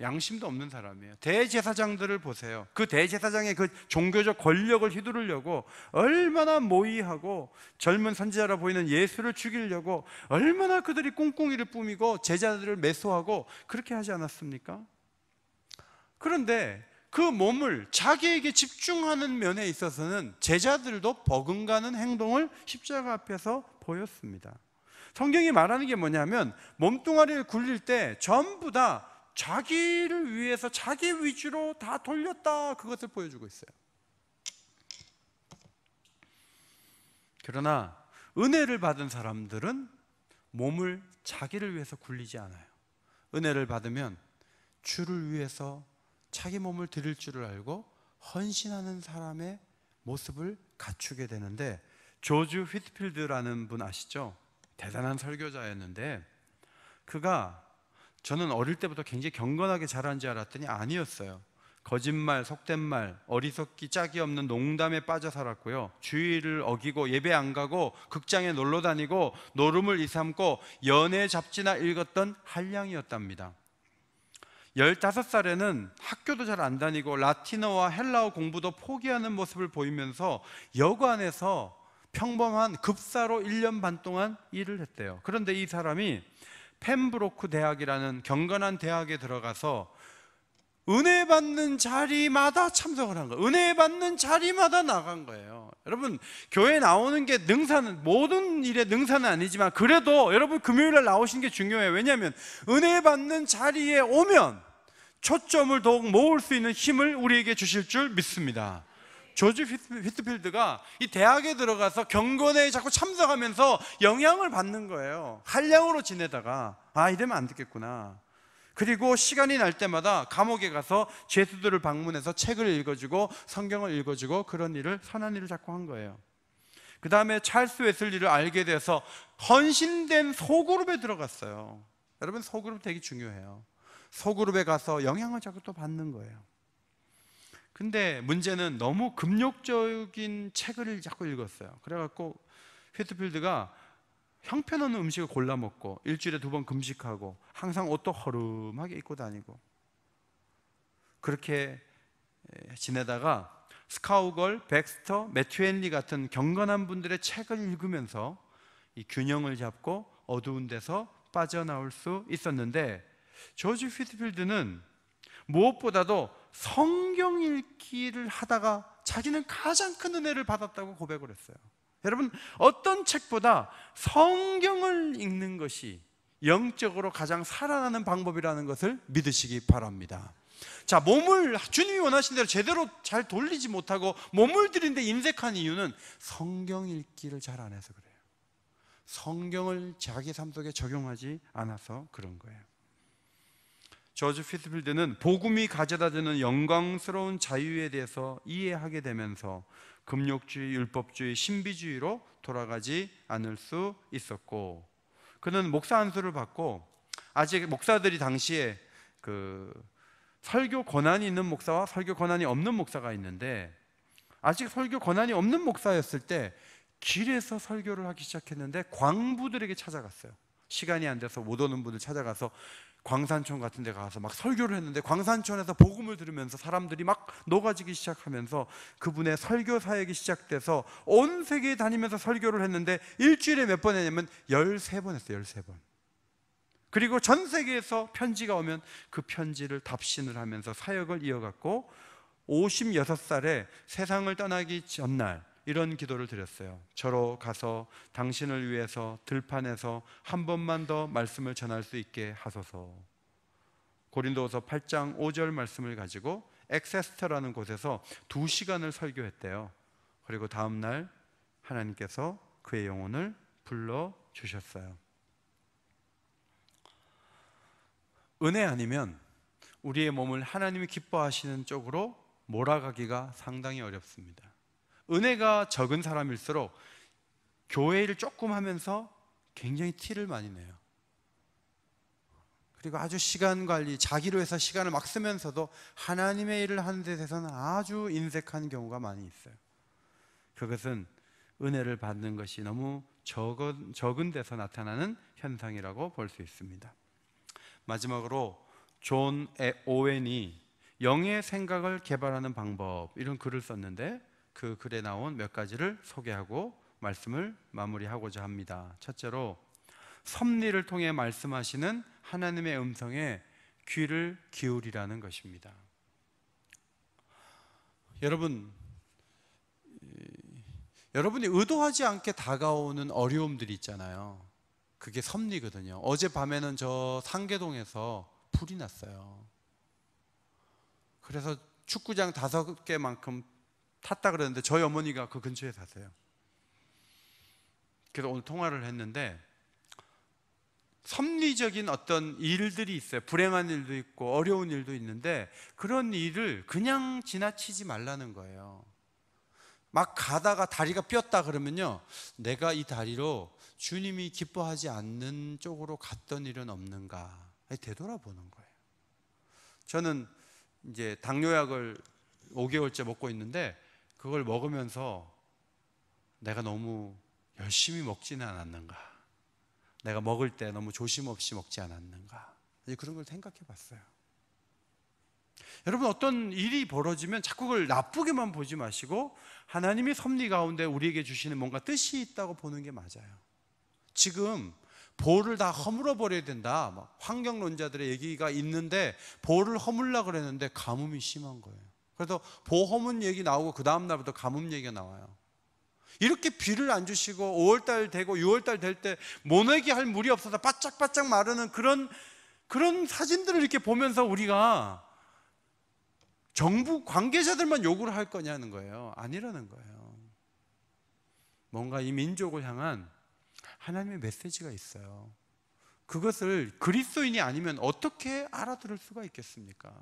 양심도 없는 사람이에요. 대제사장들을 보세요. 그 대제사장의 그 종교적 권력을 휘두르려고 얼마나 모의하고 젊은 선지자라 보이는 예수를 죽이려고 얼마나 그들이 꿍꿍이를 뿜이고 제자들을 매수하고 그렇게 하지 않았습니까? 그런데 그 몸을 자기에게 집중하는 면에 있어서는 제자들도 버금가는 행동을 십자가 앞에서 보였습니다. 성경이 말하는 게 뭐냐면 몸뚱아리를 굴릴 때 전부 다 자기를 위해서 자기 위주로 다 돌렸다, 그것을 보여주고 있어요. 그러나 은혜를 받은 사람들은 몸을 자기를 위해서 굴리지 않아요. 은혜를 받으면 주를 위해서 자기 몸을 드릴 줄을 알고 헌신하는 사람의 모습을 갖추게 되는데, 조지 휘트필드라는 분 아시죠? 대단한 설교자였는데, 그가 저는 어릴 때부터 굉장히 경건하게 자란 줄 알았더니 아니었어요. 거짓말, 속된 말, 어리석기 짝이 없는 농담에 빠져 살았고요, 주의를 어기고 예배 안 가고 극장에 놀러 다니고 노름을 이삼고 연애 잡지나 읽었던 한량이었답니다. 15살에는 학교도 잘 안 다니고 라틴어와 헬라어 공부도 포기하는 모습을 보이면서 여관에서 평범한 급사로 1년 반 동안 일을 했대요. 그런데 이 사람이 펜브로크 대학이라는 경건한 대학에 들어가서 은혜 받는 자리마다 참석을 한 거예요. 은혜 받는 자리마다 나간 거예요. 여러분, 교회 나오는 게 능사는, 모든 일의 능사는 아니지만 그래도 여러분 금요일날 나오시는 게 중요해요. 왜냐하면 은혜 받는 자리에 오면 초점을 더욱 모을 수 있는 힘을 우리에게 주실 줄 믿습니다. 조지 휘트필드가 이 대학에 들어가서 경건회에 자꾸 참석하면서 영향을 받는 거예요. 한량으로 지내다가 이러면 안 되겠구나. 그리고 시간이 날 때마다 감옥에 가서 죄수들을 방문해서 책을 읽어주고 성경을 읽어주고 그런 일을, 선한 일을 자꾸 한 거예요. 그 다음에 찰스 웨슬리를 알게 돼서 헌신된 소그룹에 들어갔어요. 여러분, 소그룹 되게 중요해요. 소그룹에 가서 영향을 자꾸 또 받는 거예요. 근데 문제는 너무 금욕적인 책을 자꾸 읽었어요. 그래갖고 휘트필드가 형편없는 음식을 골라 먹고 일주일에 2번 금식하고 항상 옷도 허름하게 입고 다니고 그렇게 지내다가 스카우걸, 백스터, 매튜 헨리 같은 경건한 분들의 책을 읽으면서 이 균형을 잡고 어두운 데서 빠져나올 수 있었는데, 조지 휘트필드는 무엇보다도 성경 읽기를 하다가 자기는 가장 큰 은혜를 받았다고 고백을 했어요. 여러분, 어떤 책보다 성경을 읽는 것이 영적으로 가장 살아나는 방법이라는 것을 믿으시기 바랍니다. 자, 몸을 주님이 원하신 대로 제대로 잘 돌리지 못하고 몸을 들이는데 인색한 이유는 성경 읽기를 잘 안 해서 그래요. 성경을 자기 삶 속에 적용하지 않아서 그런 거예요. 조지 휘트필드는 복음이 가져다주는 영광스러운 자유에 대해서 이해하게 되면서 금욕주의, 율법주의, 신비주의로 돌아가지 않을 수 있었고, 그는 목사 안수를 받고, 아직 목사들이 당시에 설교 권한이 있는 목사와 설교 권한이 없는 목사가 있는데, 아직 설교 권한이 없는 목사였을 때 길에서 설교를 하기 시작했는데 광부들에게 찾아갔어요. 시간이 안 돼서 못 오는 분들 찾아가서 광산촌 같은 데 가서 막 설교를 했는데, 광산촌에서 복음을 들으면서 사람들이 막 녹아지기 시작하면서 그분의 설교 사역이 시작돼서 온 세계에 다니면서 설교를 했는데 일주일에 몇 번 했냐면 13번 했어요. 13번. 그리고 전 세계에서 편지가 오면 그 편지를 답신을 하면서 사역을 이어갔고, 56살에 세상을 떠나기 전날 이런 기도를 드렸어요. 저로 가서 당신을 위해서 들판에서 한 번만 더 말씀을 전할 수 있게 하소서. 고린도후서 8장 5절 말씀을 가지고 엑세스터라는 곳에서 2시간을 설교했대요. 그리고 다음 날 하나님께서 그의 영혼을 불러주셨어요. 은혜 아니면 우리의 몸을 하나님이 기뻐하시는 쪽으로 몰아가기가 상당히 어렵습니다. 은혜가 적은 사람일수록 교회 일을 조금 하면서 굉장히 티를 많이 내요. 그리고 아주 시간 관리, 자기로 해서 시간을 막 쓰면서도 하나님의 일을 하는 데 대해서는 아주 인색한 경우가 많이 있어요. 그것은 은혜를 받는 것이 너무 적은 데서 나타나는 현상이라고 볼 수 있습니다. 마지막으로 존 오웬이 영의 생각을 개발하는 방법, 이런 글을 썼는데 그 글에 나온 몇 가지를 소개하고 말씀을 마무리하고자 합니다. 첫째로, 섭리를 통해 말씀하시는 하나님의 음성에 귀를 기울이라는 것입니다. 여러분이 의도하지 않게 다가오는 어려움들이 있잖아요. 그게 섭리거든요. 어젯밤에는 저 상계동에서 불이 났어요. 그래서 축구장 5개만큼 탔다 그러는데 저희 어머니가 그 근처에 사세요. 그래서 오늘 통화를 했는데, 섭리적인 어떤 일들이 있어요. 불행한 일도 있고 어려운 일도 있는데 그런 일을 그냥 지나치지 말라는 거예요. 막 가다가 다리가 삐었다 그러면요, 내가 이 다리로 주님이 기뻐하지 않는 쪽으로 갔던 일은 없는가 되돌아보는 거예요. 저는 이제 당뇨약을 5개월째 먹고 있는데 그걸 먹으면서 내가 너무 열심히 먹지는 않았는가, 내가 먹을 때 너무 조심 없이 먹지 않았는가, 그런 걸 생각해 봤어요. 여러분, 어떤 일이 벌어지면 자꾸 그걸 나쁘게만 보지 마시고 하나님이 섭리 가운데 우리에게 주시는 뭔가 뜻이 있다고 보는 게 맞아요. 지금 보를 다 허물어 버려야 된다, 막 환경론자들의 얘기가 있는데 보를 허물라 그랬는데 가뭄이 심한 거예요. 그래서 보 허문 얘기 나오고 그 다음 날부터 가뭄 얘기가 나와요. 이렇게 비를 안 주시고 5월달 되고 6월달 될 때 모내기 할 물이 없어서 바짝바짝 마르는 그런 사진들을 이렇게 보면서 우리가 정부 관계자들만 요구를 할 거냐는 거예요. 아니라는 거예요. 뭔가 이 민족을 향한 하나님의 메시지가 있어요. 그것을 그리스도인이 아니면 어떻게 알아들을 수가 있겠습니까?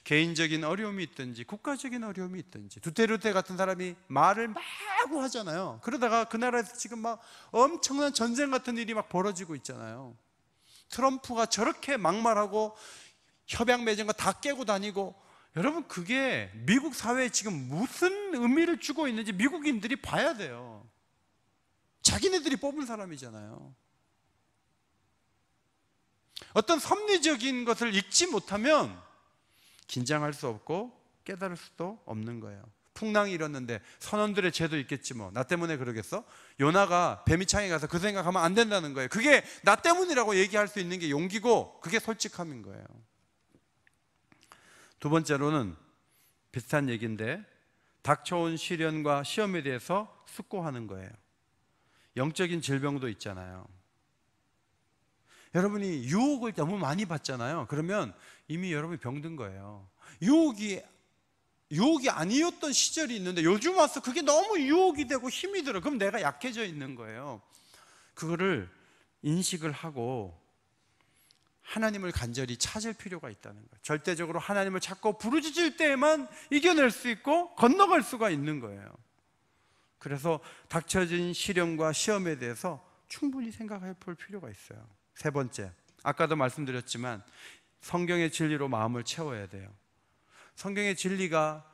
개인적인 어려움이 있든지 국가적인 어려움이 있든지, 두테르테 같은 사람이 말을 마구 하잖아요. 그러다가 그 나라에서 지금 막 엄청난 전쟁 같은 일이 막 벌어지고 있잖아요. 트럼프가 저렇게 막말하고 협약 맺은 거 다 깨고 다니고, 여러분, 그게 미국 사회에 지금 무슨 의미를 주고 있는지 미국인들이 봐야 돼요. 자기네들이 뽑은 사람이잖아요. 어떤 섭리적인 것을 읽지 못하면 긴장할 수 없고 깨달을 수도 없는 거예요. 풍랑이 일었는데 선원들의 죄도 있겠지 뭐. 나 때문에 그러겠어? 요나가 뱀이창에 가서 그 생각하면 안 된다는 거예요. 그게 나 때문이라고 얘기할 수 있는 게 용기고 그게 솔직함인 거예요. 두 번째로는 비슷한 얘기인데 닥쳐온 시련과 시험에 대해서 숙고하는 거예요. 영적인 질병도 있잖아요. 여러분이 유혹을 너무 많이 받잖아요. 그러면 이미 여러분이 병든 거예요. 유혹이 아니었던 시절이 있는데 요즘 와서 그게 너무 유혹이 되고 힘이 들어. 그럼 내가 약해져 있는 거예요. 그거를 인식을 하고 하나님을 간절히 찾을 필요가 있다는 거예요. 절대적으로 하나님을 찾고 부르짖을 때에만 이겨낼 수 있고 건너갈 수가 있는 거예요. 그래서 닥쳐진 시련과 시험에 대해서 충분히 생각해 볼 필요가 있어요. 세 번째, 아까도 말씀드렸지만 성경의 진리로 마음을 채워야 돼요. 성경의 진리가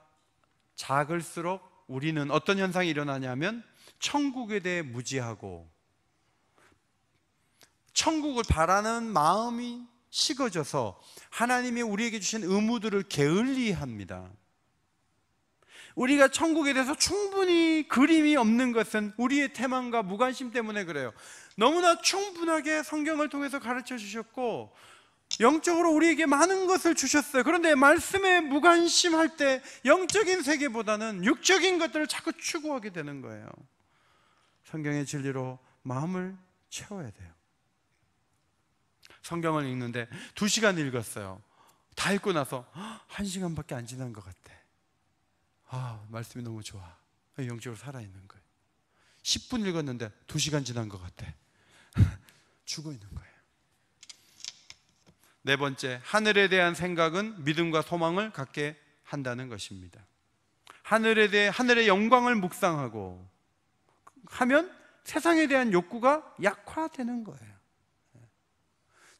작을수록 우리는 어떤 현상이 일어나냐면 천국에 대해 무지하고 천국을 바라는 마음이 식어져서 하나님이 우리에게 주신 의무들을 게을리합니다. 우리가 천국에 대해서 충분히 그림이 없는 것은 우리의 태만과 무관심 때문에 그래요. 너무나 충분하게 성경을 통해서 가르쳐 주셨고 영적으로 우리에게 많은 것을 주셨어요. 그런데 말씀에 무관심할 때 영적인 세계보다는 육적인 것들을 자꾸 추구하게 되는 거예요. 성경의 진리로 마음을 채워야 돼요. 성경을 읽는데 2시간 읽었어요. 다 읽고 나서 1시간밖에 안 지난 것 같아. 말씀이 너무 좋아. 영적으로 살아있는 거예요. 10분 읽었는데 2시간 지난 것 같아. 죽어 있는 거예요. 네 번째, 하늘에 대한 생각은 믿음과 소망을 갖게 한다는 것입니다. 하늘에 대해 하늘의 영광을 묵상하고 하면 세상에 대한 욕구가 약화되는 거예요.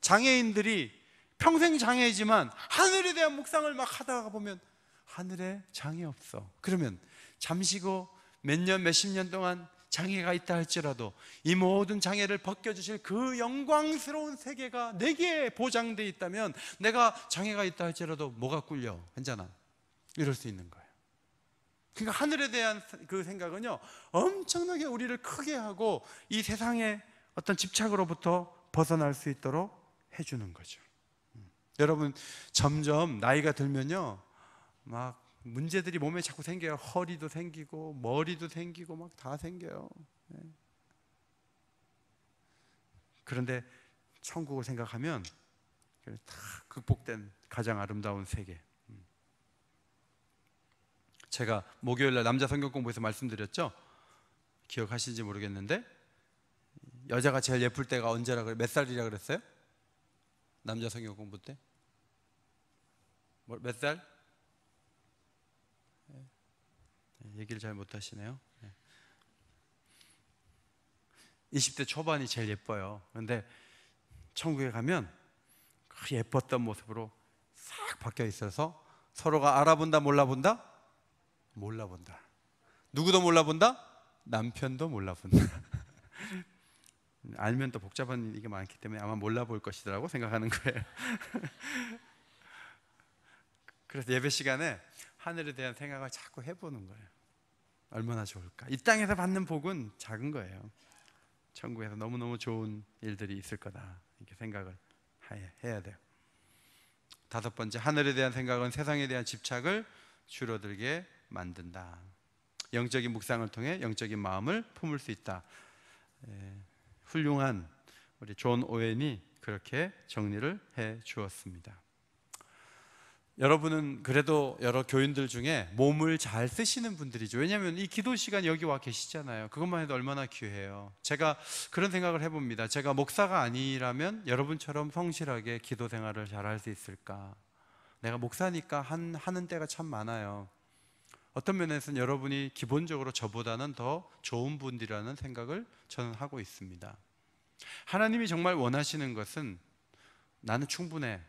장애인들이 평생 장애이지만 하늘에 대한 묵상을 막 하다가 보면 하늘에 장애 없어. 그러면 잠시고 몇 년, 몇십 년 동안 장애가 있다 할지라도 이 모든 장애를 벗겨주실 그 영광스러운 세계가 내게 보장되어 있다면 내가 장애가 있다 할지라도 뭐가 꿀려? 괜찮아. 이럴 수 있는 거예요. 그러니까 하늘에 대한 그 생각은요 엄청나게 우리를 크게 하고 이 세상의 어떤 집착으로부터 벗어날 수 있도록 해주는 거죠. 여러분 점점 나이가 들면요 막 문제들이 몸에 자꾸 생겨요. 허리도 생기고 머리도 생기고 막 다 생겨요. 그런데 천국을 생각하면 다 극복된 가장 아름다운 세계. 제가 목요일날 남자 성경 공부에서 말씀드렸죠. 기억하시는지 모르겠는데 여자가 제일 예쁠 때가 언제라 그래? 몇 살이라 그랬어요? 남자 성경 공부 때? 몇 살? 얘기를 잘 못하시네요. 20대 초반이 제일 예뻐요. 그런데 천국에 가면 그 예뻤던 모습으로 싹 바뀌어 있어서 서로가 알아본다 몰라본다? 몰라본다. 누구도 몰라본다? 남편도 몰라본다. 알면 또 복잡한 일이 많기 때문에 아마 몰라볼 것이라고 생각하는 거예요. 그래서 예배 시간에 하늘에 대한 생각을 자꾸 해보는 거예요. 얼마나 좋을까. 이 땅에서 받는 복은 작은 거예요. 천국에서 너무너무 좋은 일들이 있을 거다 이렇게 생각을 해야 돼요. 다섯 번째, 하늘에 대한 생각은 세상에 대한 집착을 줄어들게 만든다. 영적인 묵상을 통해 영적인 마음을 품을 수 있다. 훌륭한 우리 존 오웬이 그렇게 정리를 해 주었습니다. 여러분은 그래도 여러 교인들 중에 몸을 잘 쓰시는 분들이죠. 왜냐하면 이 기도 시간 여기 와 계시잖아요. 그것만 해도 얼마나 귀해요. 제가 그런 생각을 해봅니다. 제가 목사가 아니라면 여러분처럼 성실하게 기도 생활을 잘 할 수 있을까? 내가 목사니까 하는 때가 참 많아요. 어떤 면에서는 여러분이 기본적으로 저보다는 더 좋은 분들이라는 생각을 저는 하고 있습니다. 하나님이 정말 원하시는 것은 나는 충분해,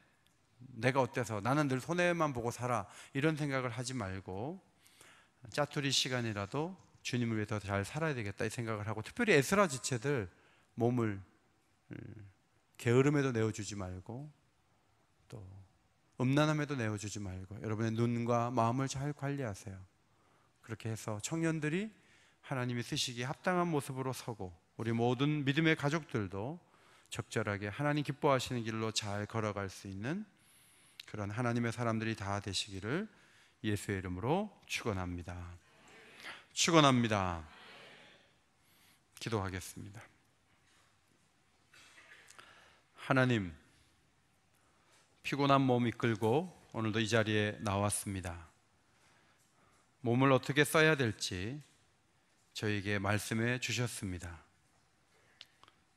내가 어때서, 나는 늘 손해만 보고 살아, 이런 생각을 하지 말고 짜투리 시간이라도 주님을 위해 더 잘 살아야 되겠다 이 생각을 하고, 특별히 에스라 지체들 몸을 게으름에도 내어주지 말고 또 음란함에도 내어주지 말고 여러분의 눈과 마음을 잘 관리하세요. 그렇게 해서 청년들이 하나님이 쓰시기에 합당한 모습으로 서고, 우리 모든 믿음의 가족들도 적절하게 하나님 기뻐하시는 길로 잘 걸어갈 수 있는 그런 하나님의 사람들이 다 되시기를 예수의 이름으로 축원합니다. 축원합니다. 기도하겠습니다. 하나님, 피곤한 몸 이끌고 오늘도 이 자리에 나왔습니다. 몸을 어떻게 써야 될지 저에게 말씀해 주셨습니다.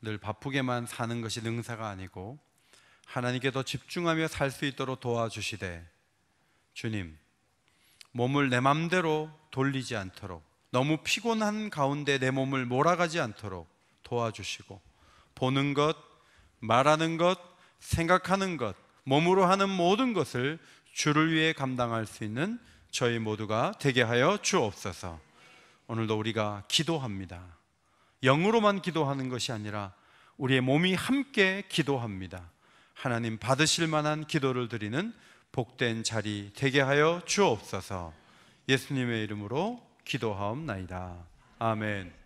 늘 바쁘게만 사는 것이 능사가 아니고 하나님께 더 집중하며 살 수 있도록 도와주시되, 주님, 몸을 내 맘대로 돌리지 않도록, 너무 피곤한 가운데 내 몸을 몰아가지 않도록 도와주시고, 보는 것, 말하는 것, 생각하는 것, 몸으로 하는 모든 것을 주를 위해 감당할 수 있는 저희 모두가 되게 하여 주옵소서. 오늘도 우리가 기도합니다. 영으로만 기도하는 것이 아니라 우리의 몸이 함께 기도합니다. 하나님 받으실 만한 기도를 드리는 복된 자리 되게 하여 주옵소서. 예수님의 이름으로 기도하옵나이다. 아멘.